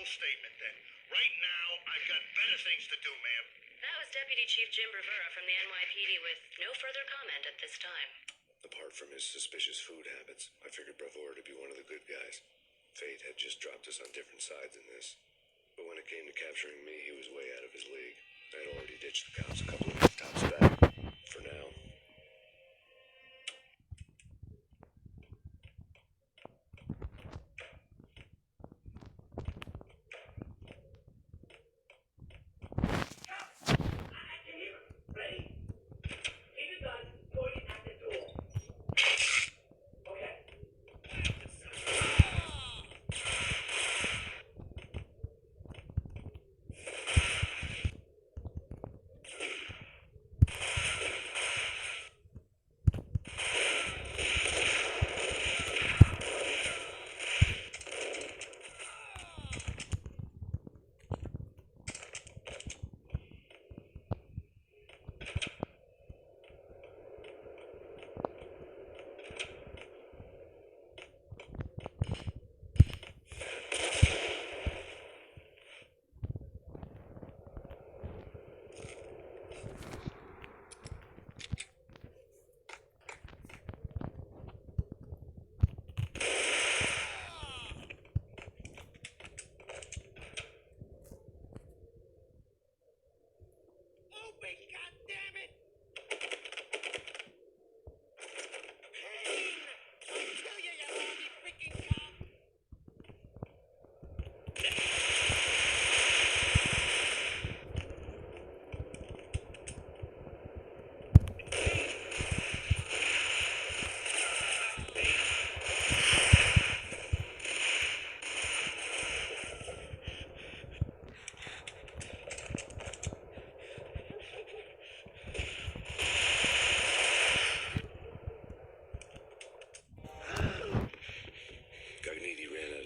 statement then. Right now, I've got better things to do, ma'am. That was Deputy Chief Jim Rivera from the NYPD with no further comment at this time. Apart from his suspicious food habits, I figured Bravura to be one of the good guys. Fate had just dropped us on different sides in this. But when it came to capturing me, he was way out of his league. I had already ditched the cops a couple of rooftops back. For now.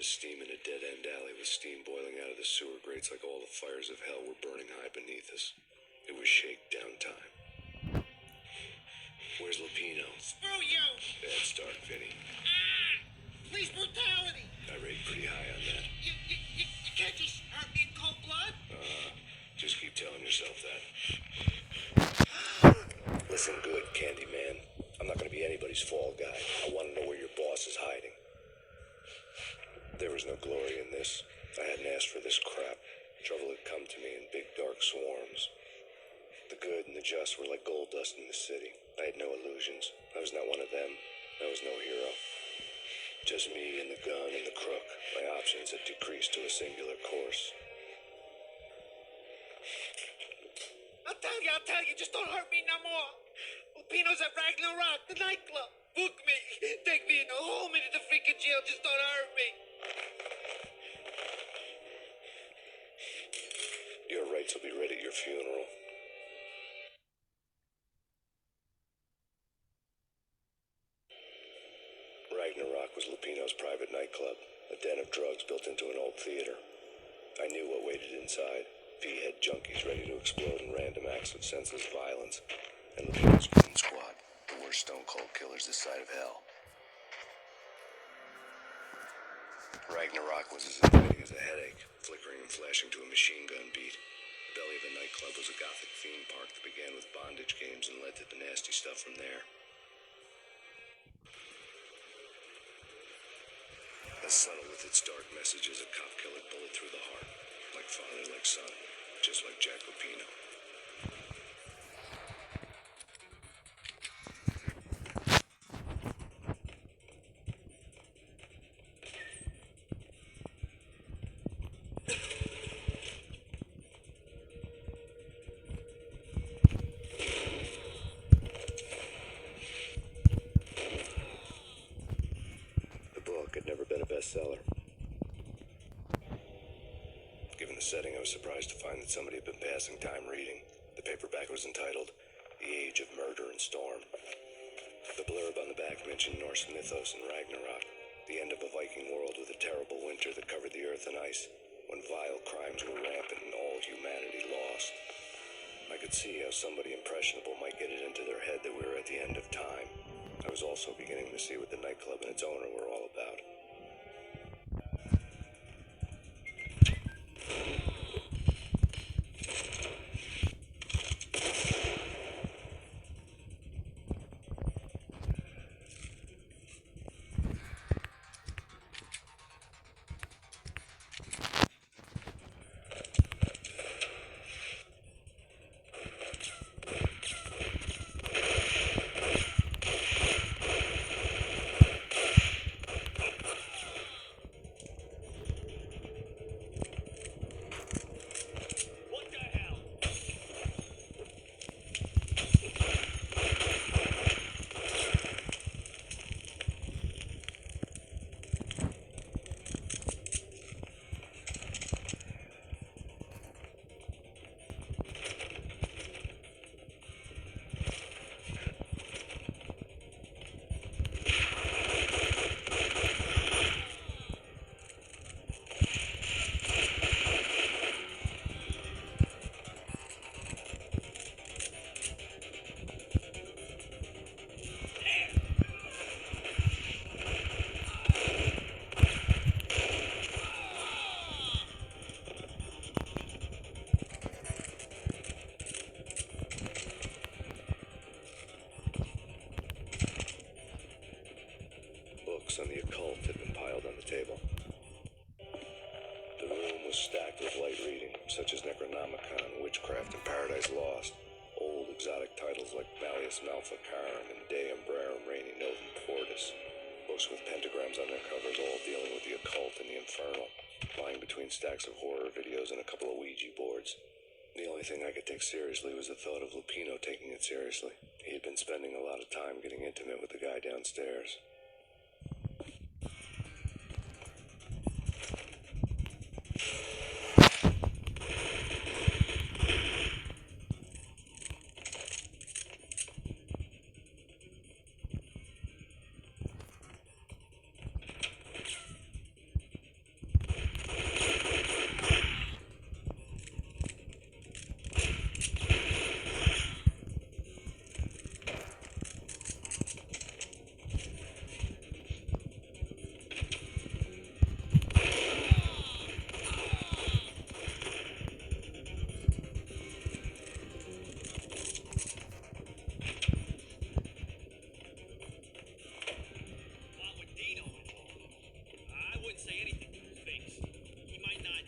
Steam in a dead-end alley with steam boiling out of the sewer grates like all the fires of hell were burning high beneath us. It was shakedown time. Where's Lupino? Screw you! Bad start, Vinny. Police brutality! I rate pretty high on that. You can't just hurt me in cold blood? Just keep telling yourself that. Listen good, Candyman. I'm not gonna be anybody's fall guy. I want to know where your boss is hiding. There was no glory in this. I hadn't asked for this crap. Trouble had come to me in big dark swarms. The good and the just were like gold dust in the city. I had no illusions. I was not one of them. I was no hero. Just me and the gun and the crook. My options had decreased to a singular course. I'll tell you, just don't hurt me no more. Lupino's at Ragnarok, the nightclub. Book me, take me in, hold me to the freaking jail, just don't hurt me. Your rights will be ready at your funeral. Ragnarok was Lupino's private nightclub, a den of drugs built into an old theater. I knew what waited inside. V-head junkies ready to explode in random acts of senseless violence. And Lupino's goon squad, the worst stone-cold killers this side of hell. Ragnarok was as inviting as a headache, flickering and flashing to a machine gun beat. The belly of the nightclub was a gothic theme park that began with bondage games and led to the nasty stuff from there. As subtle with its dark message as a cop-killer bullet through the heart. Like father, like son. Just like Jack Lupino. Had never been a bestseller. Given the setting, I was surprised to find that somebody had been passing time reading. The paperback was entitled The Age of Murder and Storm. The blurb on the back mentioned Norse mythos and Ragnarok, the end of a Viking world with a terrible winter that covered the earth in ice, when vile crimes were rampant and all humanity lost. I could see how somebody impressionable might get it into their head that we were at the end of time. I was also beginning to see what the nightclub and its owner were all about. Malfa Cairn and De Umbrarum Reini Novum Portus. Books with pentagrams on their covers, all dealing with the occult and the infernal, lying between stacks of horror videos and a couple of Ouija boards. The only thing I could take seriously was the thought of Lupino taking it seriously. He had been spending a lot of time getting intimate with the guy downstairs. Not with Dino involved. I wouldn't say anything to his face. He might not.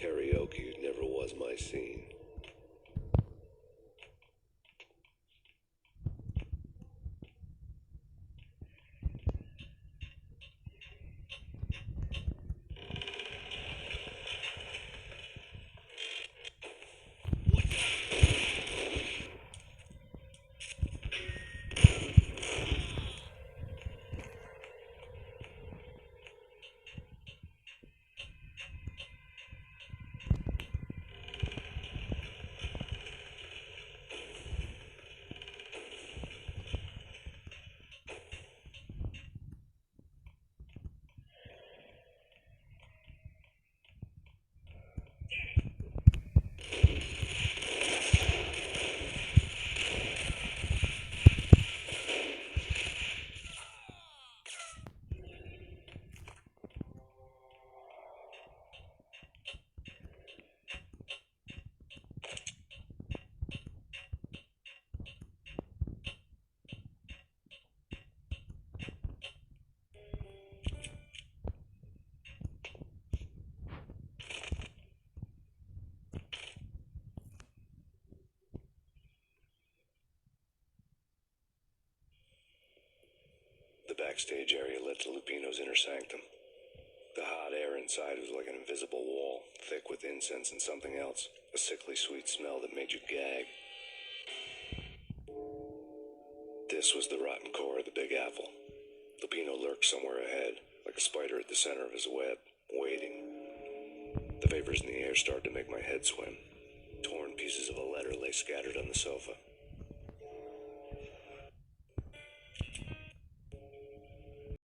Karaoke never was my scene. backstage area led to Lupino's inner sanctum. The hot air inside was like an invisible wall, thick with incense and something else, a sickly sweet smell that made you gag. This was the rotten core of the Big Apple. Lupino lurked somewhere ahead, like a spider at the center of his web, waiting. The vapors in the air started to make my head swim. Torn pieces of a letter lay scattered on the sofa.